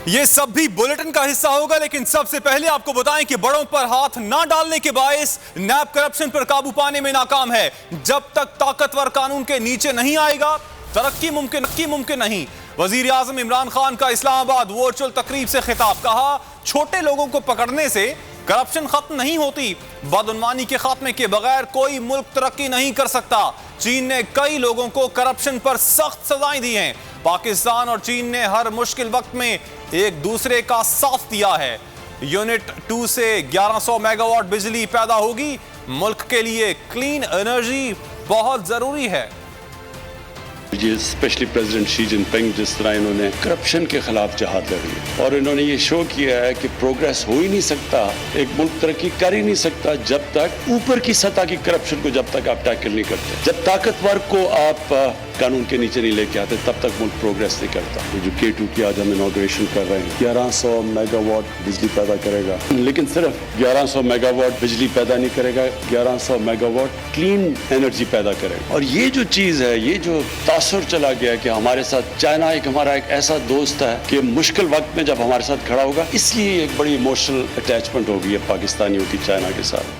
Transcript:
ये सब भी बुलेटिन का हिस्सा होगा, लेकिन सबसे पहले आपको बताएं कि बड़ों पर हाथ ना डालने के बायस नैब करप्शन पर काबू पाने में नाकाम है। जब तक ताकतवर कानून के नीचे नहीं आएगा, तरक्की मुमकिन नहीं। वजीर आजम इमरान खान का इस्लामाबाद वर्चुअल तकरीब से खिताब, कहा छोटे लोगों को पकड़ने से करप्शन खत्म नहीं होती। बदउनवानी के खात्मे के बगैर कोई मुल्क तरक्की नहीं कर सकता। चीन ने कई लोगों को करप्शन पर सख्त सजाएं दी हैं। पाकिस्तान और चीन ने हर मुश्किल वक्त में एक दूसरे का साथ दिया है। यूनिट 2 से 1100 मेगावाट बिजली पैदा होगी। मुल्क के लिए क्लीन एनर्जी बहुत जरूरी है। ये स्पेशली प्रेसिडेंट शी जिनपिंग जिस तरह इन्होंने करप्शन के खिलाफ जहाद लड़ी है और इन्होंने ये शो किया है कि प्रोग्रेस हो ही नहीं सकता, एक मुल्क तरक्की कर ही नहीं सकता जब तक ऊपर की सतह की करप्शन को जब तक आप टैकल नहीं करते। जब ताकतवर को आप कानून के नीचे नहीं लेके आते तब तक मुल्क प्रोग्रेस नहीं करता। ये जो K2 की आज हम इनॉग्रेशन कर रहे हैं 1100 मेगावाट बिजली पैदा करेगा, लेकिन सिर्फ 1100 मेगावाट बिजली पैदा नहीं करेगा, 1100 मेगावाट क्लीन एनर्जी पैदा करेगा। और ये जो चीज़ है, ये जो तासुर चला गया कि हमारे साथ चाइना हमारा एक ऐसा दोस्त है कि मुश्किल वक्त में जब हमारे साथ खड़ा होगा, इसलिए एक बड़ी इमोशनल अटैचमेंट हो गई है पाकिस्तानियों की चाइना के साथ।